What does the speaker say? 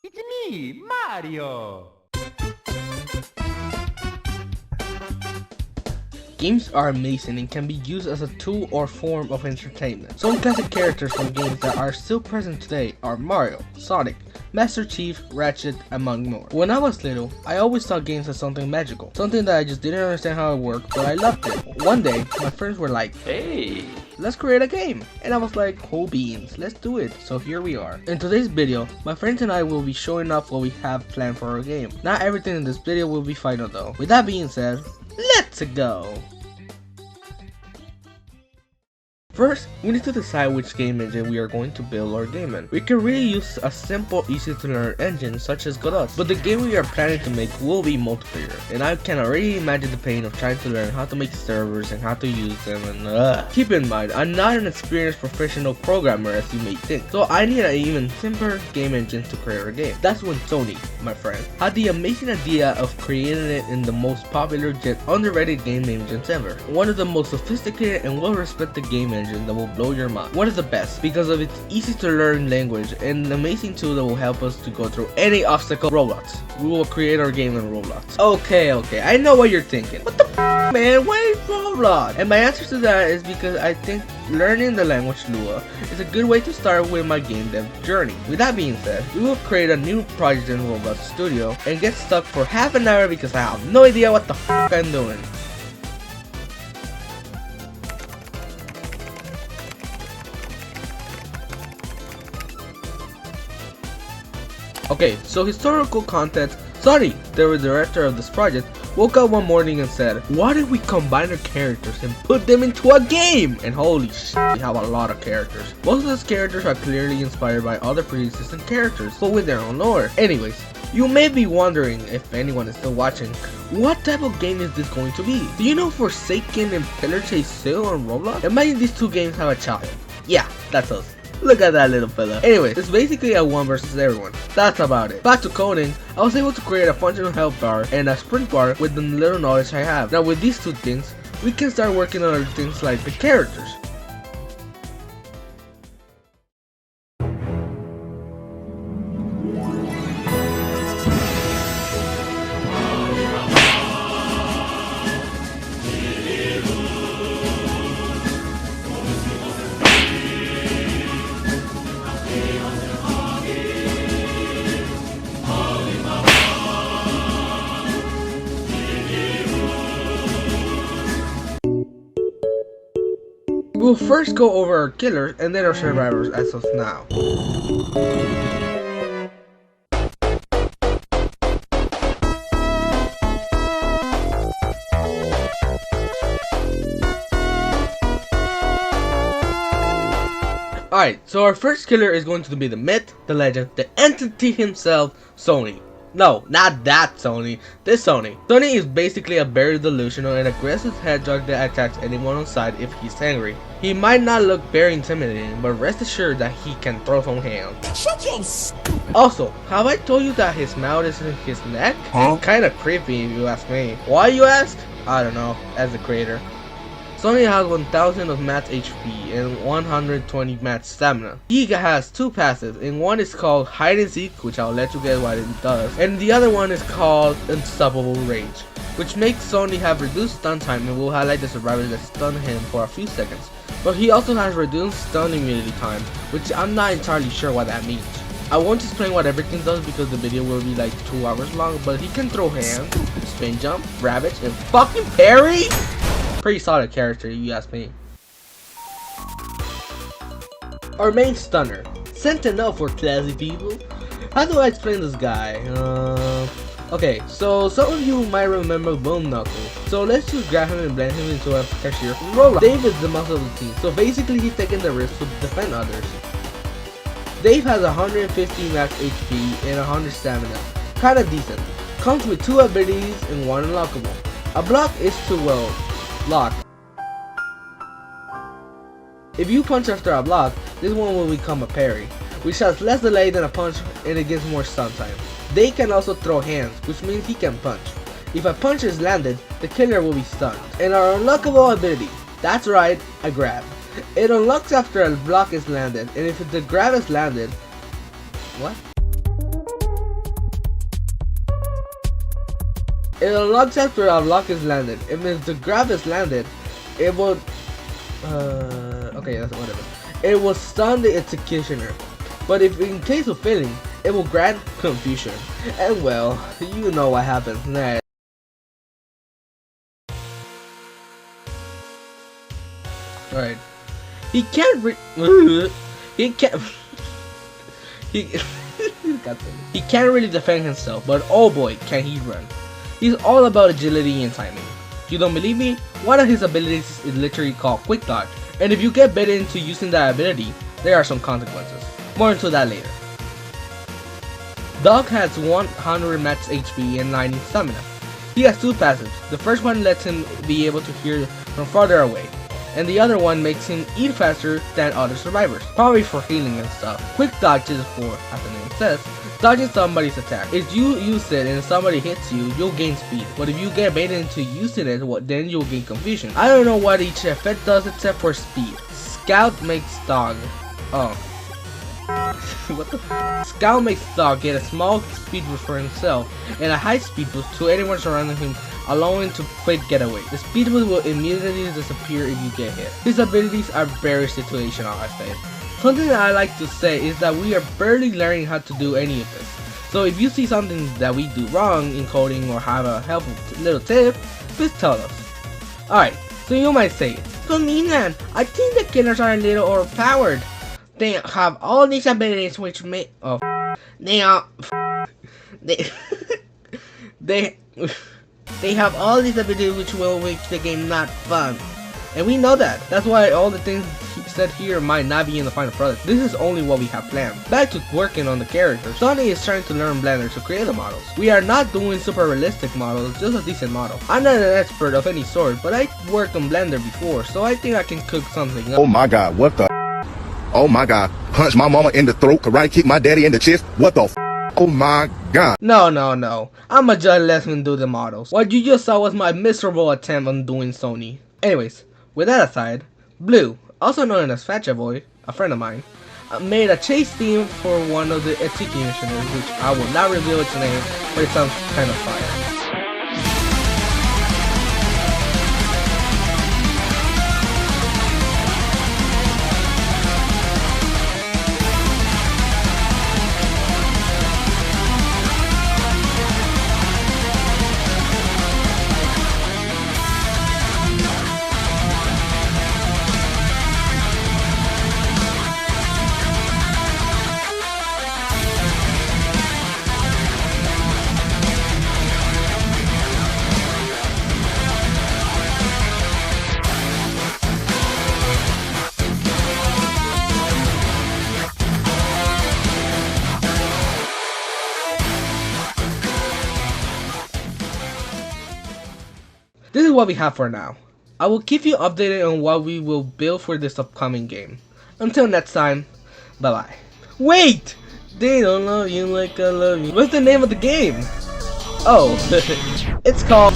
It's me, Mario! Games are amazing and can be used as a tool or form of entertainment. Some classic characters from games that are still present today are Mario, Sonic, Master Chief, Ratchet, among more. When I was little, I always saw games as something magical, something that I just didn't understand how it worked, but I loved it. One day, my friends were like, "Hey, let's create a game." And I was like, "Cool beans, let's do it." So here we are. In today's video, my friends and I will be showing off what we have planned for our game. Not everything in this video will be final though. With that being said, let's go! First, we need to decide which game engine we are going to build our game in. We can really use a simple, easy to learn engine such as Godot, but the game we are planning to make will be multiplayer, and I can already imagine the pain of trying to learn how to make servers and how to use them and Keep in mind, I'm not an experienced professional programmer as you may think, so I need an even simpler game engine to create a game. That's when Sony, my friend, had the amazing idea of creating it in the most popular yet underrated game engines ever. One of the most sophisticated and well-respected game engines that will blow your mind. One of the best because of its easy to learn language and an amazing tool that will help us to go through any obstacle. Roblox. We will create our game in Roblox. Okay, I know what you're thinking. What the f, man? Why is Roblox? And my answer to that is because I think learning the language Lua is a good way to start with my game dev journey. With that being said, we will create a new project in Roblox Studio and get stuck for half an hour because I have no idea what the f I'm doing. Okay, so historical context. Sonny, the director of this project, woke up one morning and said, "Why don't we combine our characters and put them into a game?" And holy shit, we have a lot of characters. Most of those characters are clearly inspired by other pre-existing characters, but with their own lore. Anyways, you may be wondering, if anyone is still watching, what type of game is this going to be? Do you know Forsaken and Pillar Chase still on Roblox? Imagine these two games have a child. Yeah, that's us. Look at that little fella. Anyway, it's basically a one versus everyone. That's about it. Back to coding, I was able to create a functional health bar and a sprint bar with the little knowledge I have. Now with these two things, we can start working on other things like the characters. We'll first go over our killers and then our survivors as of now. Alright, so our first killer is going to be the myth, the legend, the entity himself, Sony. No, not that Sony, this Sony. Sony is basically a very delusional and aggressive hedgehog that attacks anyone on sight if he's angry. He might not look very intimidating, but rest assured that he can throw some hands. Shut your Also, have I told you that his mouth is in his neck? Huh? Kinda creepy if you ask me. Why you ask? I don't know, as the creator. Sony has 1000 of max HP and 120 max stamina. He has two passives, and one is called Hide and Seek, which I'll let you guess what it does, and the other one is called Unstoppable Rage, which makes Sony have reduced stun time and will highlight the survivors that stun him for a few seconds. But he also has reduced stun immunity time, which I'm not entirely sure what that means. I won't explain what everything does because the video will be like 2 hours long, but he can throw hands, spin jump, ravage, and fucking parry? Pretty solid character, you ask me. Our main stunner, Sentinel for classy people. How do I explain this guy? Okay, so some of you might remember Boom Knuckle. So let's just grab him and blend him into a cashier from Roblox. Dave is the muscle of the team, so basically he's taking the risk to defend others. Dave has 150 max HP and 100 stamina, kinda decent. Comes with 2 abilities and 1 unlockable. A block is too well locked. If you punch after a block, this one will become a parry, which has less delay than a punch and it gives more stun time. They can also throw hands, which means he can punch. If a punch is landed, the killer will be stunned. And our unlockable ability, that's right, a grab. It unlocks after a block is landed, and if the grab is landed, what? If a lock after a block is landed, if the grab is landed, it will okay, that's whatever. It will stun the executioner. But if in case of failing, it will grant confusion. And well, you know what happens next. Alright. He can't he can't he can't really defend himself, but oh boy, can he run. He's all about agility and timing. You don't believe me? One of his abilities is literally called Quick Dodge, and if you get baited into using that ability, there are some consequences. More into that later. Dog has 100 max HP and 90 stamina. He has two passives. The first one lets him be able to hear from farther away, and the other one makes him eat faster than other survivors, probably for healing and stuff. Quick Dodge is for, as the name says, dodging somebody's attack. If you use it and somebody hits you, you'll gain speed. But if you get baited into using it, then you'll gain confusion. I don't know what each effect does except for speed. Scout makes Dog. Oh. What the f? Scout makes Dog get a small speed boost for himself and a high speed boost to anyone surrounding him, allowing to quick getaway. The speed boost will immediately disappear if you get hit. His abilities are very situational, I say. Something that I like to say is that we are barely learning how to do any of this. So if you see something that we do wrong in coding or have a helpful little tip, please tell us. Alright, so you might say, so Ninan, I think the killers are a little overpowered. They have all these abilities which make they have all these abilities which will make the game not fun. And we know that. That's why all the things said here might not be in the final product. This is only what we have planned. Back to working on the characters. Sonny is trying to learn Blender to create the models. We are not doing super realistic models, just a decent model. I'm not an expert of any sort, but I worked on Blender before, so I think I can cook something up. Oh my god, what the? Oh my god, punch my mama in the throat, karate kick my daddy in the chest, what the f? Oh my god. No. I'ma just let him do the models. What you just saw was my miserable attempt on doing Sony. Anyways, with that aside, Blue, also known as Fatcha Boy, a friend of mine, made a chase theme for one of the executioners, which I will not reveal its name, but it sounds kind of fire. This is what we have for now. I will keep you updated on what we will build for this upcoming game. Until next time, bye bye. Wait! They don't love you like I love you. What's the name of the game? Oh, it's called